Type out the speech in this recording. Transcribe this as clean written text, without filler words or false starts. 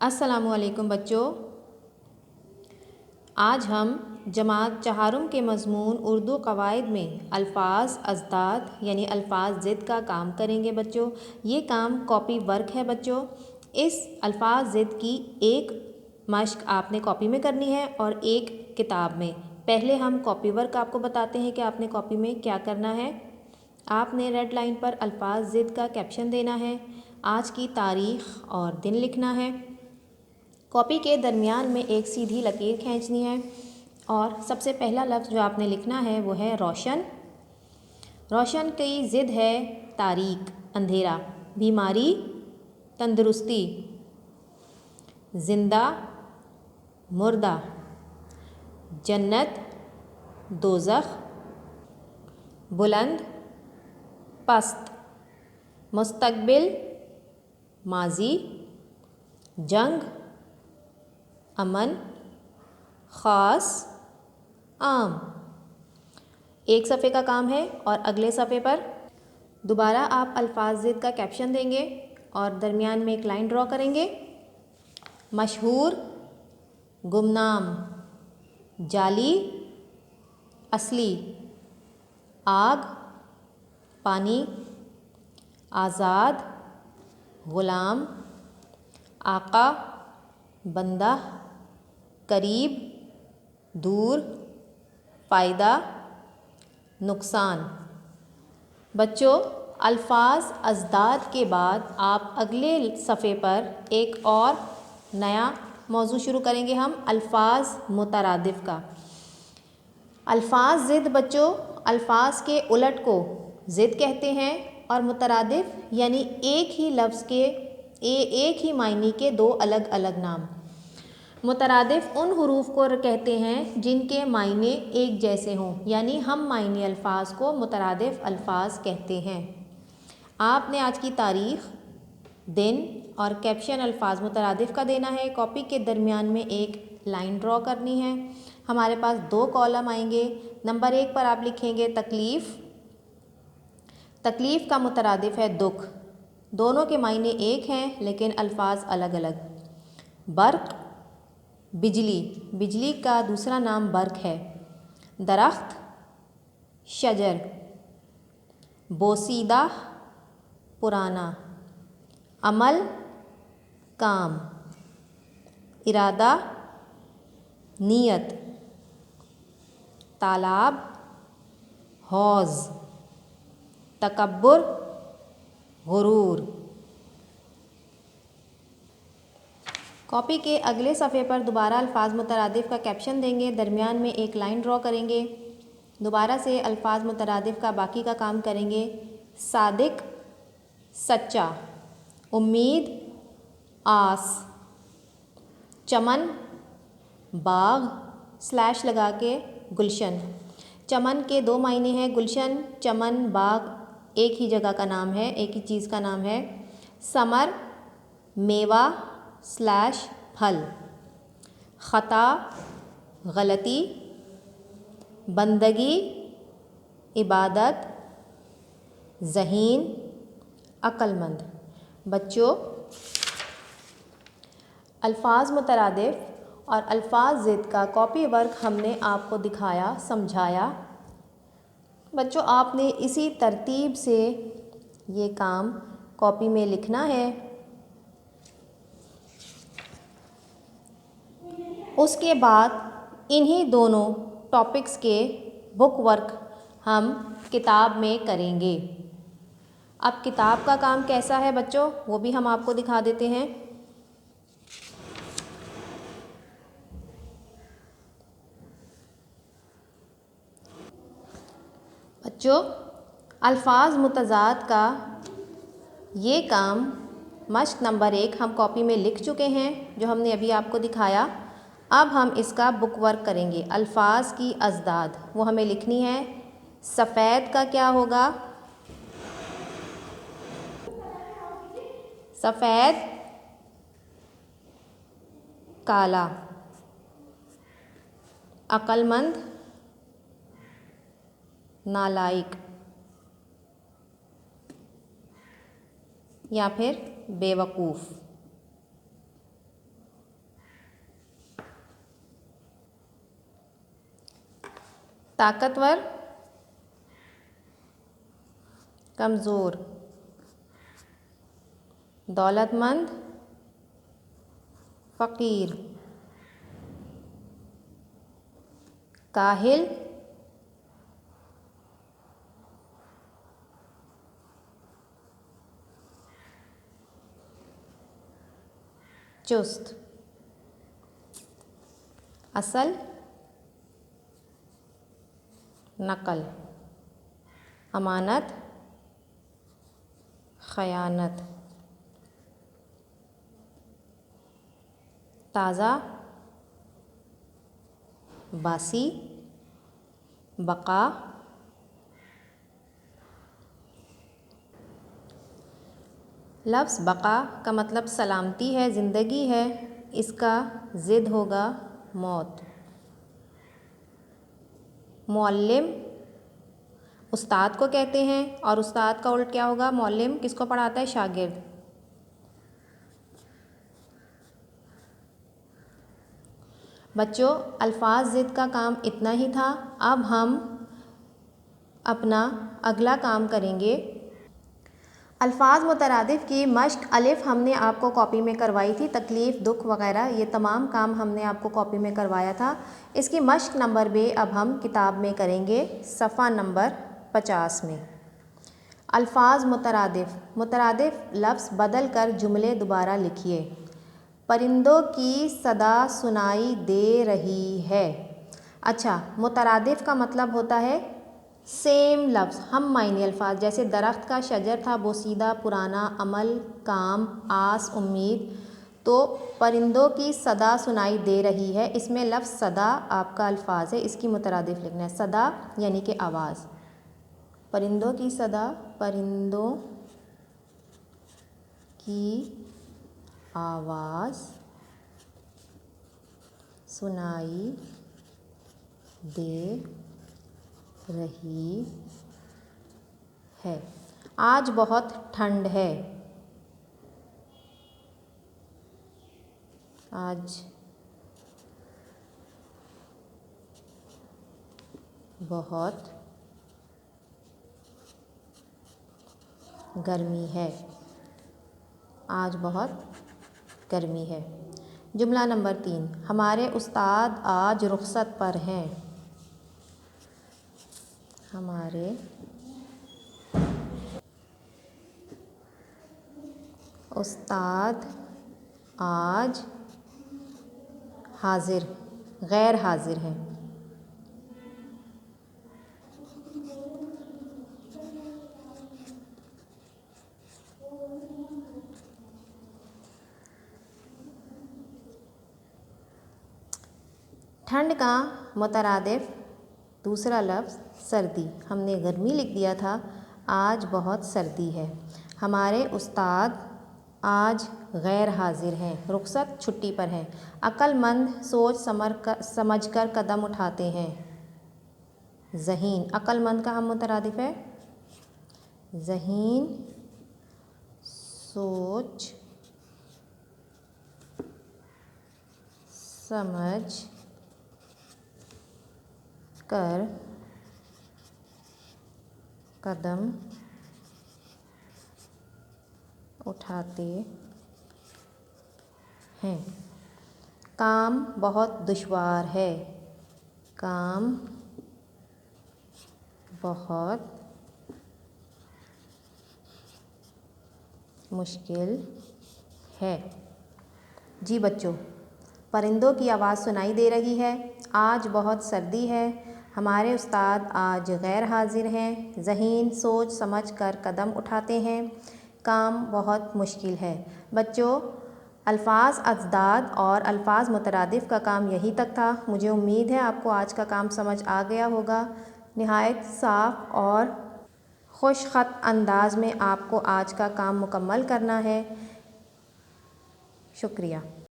अस्सलामुअलैकुम बच्चों, आज हम जमात चहारुम के मज़मून उर्दू कवायद में अल्फ़ाज़ अज़दाद यानी अल्फ़ाज़ ज़िद का काम करेंगे। बच्चों, ये काम कॉपी वर्क है। बच्चों, इस अल्फ़ाज़ ज़िद की एक मश्क आपने कॉपी में करनी है और एक किताब में। पहले हम कॉपी वर्क आपको बताते हैं कि आपने कॉपी में क्या करना है। आपने रेड लाइन पर अल्फ़ाज़ ज़िद का कैप्शन देना है, आज की तारीख़ और दिन लिखना है। कॉपी के दरमियान में एक सीधी लकीर खींचनी है और सबसे पहला लफ्ज़ जो आपने लिखना है वो है रोशन। रोशन की ज़िद है तारीक, अंधेरा। बीमारी, तंदुरुस्ती। ज़िंदा, मुर्दा। जन्नत, दोज़ख। बुलंद, पस्त। मुस्तकबिल, माजी। जंग, अमन। ख़ास, आम। एक सफ़े का काम है और अगले सफ़े पर दोबारा आप अल्फ़ाज़ ज़िद का कैप्शन देंगे और दरमियान में एक लाइन ड्रॉ करेंगे। मशहूर, गुमनाम। जाली, असली। आग, पानी। आज़ाद, ग़ुलाम। आका, बंदा। करीब, दूर। फ़ायदा, नुकसान। बच्चों, अल्फ़ाज़ अज़दाद के बाद आप अगले सफ़े पर एक और नया मौजू शुरू करेंगे हम अल्फ़ाज़ मुतरादिफ़ का। अल्फ़ाज़ ज़िद बच्चों, अल्फ़ाज़ के उलट को ज़िद कहते हैं और मुतरादिफ़ यानी एक ही लफ्ज़ के एक ही मायने के दो अलग अलग नाम। मुतरादिफ़ उन हुरूफ को कहते हैं जिनके मायने एक जैसे हों, यानी हम मायने अल्फ़ाज़ को मुतरादिफ़ अल्फ़ाज़ कहते हैं। आपने आज की तारीख़, दिन और कैप्शन अल्फ़ाज़ मुतरादिफ़ का देना है। कॉपी के दरमियान में एक लाइन ड्रॉ करनी है। हमारे पास दो कॉलम आएंगे। नंबर 1 पर आप लिखेंगे तकलीफ़। तकलीफ़ का मुतरादिफ़ है दुख। दोनों के मायने एक हैं लेकिन अल्फ़ाज़ अलग अलग। बर्क़, बिजली। बिजली का दूसरा नाम बर्क़ है। दरख्त, शजर। बोसीदा, पुराना। अमल, काम। इरादा, नीयत। तालाब, हौज़। तकब्बुर, गुरूर। कॉपी के अगले सफ़े पर दोबारा अल्फ़ाज़ मुतरादिफ़ का कैप्शन देंगे, दरमियान में एक लाइन ड्रॉ करेंगे। दोबारा से अल्फ़ाज़ मुतरादिफ़ का बाकी का काम करेंगे। सादिक, सच्चा। उम्मीद, आस। चमन, बाग स्लैश लगा के गुलशन। चमन के दो मायने हैं, गुलशन, चमन, बाग एक ही जगह का नाम है, एक ही चीज़ का नाम है। समर, मेवा स्लैश फल। ख़ता, गलती। बंदगी, इबादत। ज़हीन, अक्लमंद। बच्चों, अल्फ़ाज़ मुतरादिफ़ और अल्फ़ाज़ ज़िद का कॉपी वर्क हमने आपको दिखाया, समझाया। बच्चों, आपने इसी तरतीब से ये काम कॉपी में लिखना है। उसके बाद इन्हीं दोनों टॉपिक्स के बुक वर्क हम किताब में करेंगे। अब किताब का काम कैसा है बच्चों, वो भी हम आपको दिखा देते हैं। बच्चों, अल्फ़ाज़ मुतज़ाद का ये काम मश्क नंबर 1 हम कॉपी में लिख चुके हैं, जो हमने अभी आपको दिखाया। अब हम इसका बुक वर्क करेंगे। अल्फ़ाज़ की अज़दाद वो हमें लिखनी है। सफ़ेद का क्या होगा? सफ़ेद, काला। अक्लमंद, नालायक या फिर बेवकूफ़। ताकतवर, कमज़ोर, दौलतमंद, फ़कीर, काहिल, चुस्त, असल, नकल, अमानत, ख़यानत, ताज़ा, बासी, बका, लफ्ज़ बका का मतलब सलामती है, ज़िंदगी है। इसका ज़िद होगा मौत। मुअल्लिम उस्ताद को कहते हैं और उस्ताद का उल्ट क्या होगा? मुअल्लिम किसको पढ़ाता है? शागिर्द। बच्चों, अल्फाज ज़िद का काम इतना ही था। अब हम अपना अगला काम करेंगे। अल्फाज मुतरादिफ़ की मश्क अलिफ़ हमने आपको कॉपी में करवाई थी। तकलीफ़, दुख वग़ैरह ये तमाम काम हमने आपको कॉपी में करवाया था। इसकी मश्क नंबर बे अब हम किताब में करेंगे, सफ़ा नंबर 50 में। अल्फाज मुतरादिफ़, मुतरादिफ़ लफ्ज़ बदल कर जुमले दोबारा लिखिए। परिंदों की सदा सुनाई दे रही है। अच्छा, मुतरादिफ़ का मतलब होता है सेम लफ्ज़, हम मायने अल्फाज। जैसे दरख्त का शजर था बोसीदा, पुराना, अमल, काम, आस, उम्मीद। तो परिंदों की सदा सुनाई दे रही है, इसमें लफ्ज़ सदा आपका अल्फाज है, इसकी मुतरादिफ़ लिखना है। सदा यानी कि आवाज़। परिंदों की सदा, परिंदों की आवाज़ सुनाई दे रही है। आज बहुत ठंड है। आज बहुत गर्मी है। आज बहुत गर्मी है। जुमला नंबर 3, हमारे उस्ताद आज रुख़सत पर हैं। हमारे उस्ताद आज हाजिर, गैर हाजिर हैं। ठंड का मुतरादिफ़ दूसरा लफ्ज़ सर्दी। हमने गर्मी लिख दिया था, आज बहुत सर्दी है। हमारे उस्ताद आज गैर हाजिर हैं, रुख़सत छुट्टी पर हैं। अक्लमंद सोच समझ कर कदम उठाते हैं। ज़हीन, अक्लमंद का हम मुतरादिफ़ है ज़हीन, सोच समझ कर कदम उठाते हैं। काम बहुत दुश्वार है। काम बहुत मुश्किल है। जी बच्चों, परिंदों की आवाज़ सुनाई दे रही है। आज बहुत सर्दी है। हमारे उस्ताद आज गैर हाजिर हैं। ज़हीन सोच समझ कर कदम उठाते हैं। काम बहुत मुश्किल है। बच्चों, अल्फाज अज़दाद और अल्फाज मुतरादिफ़ का काम यहीं तक था। मुझे उम्मीद है आपको आज का काम समझ आ गया होगा। निहायत साफ़ और खुशख़त अंदाज़ में आपको आज का काम मुकम्मल करना है। शुक्रिया।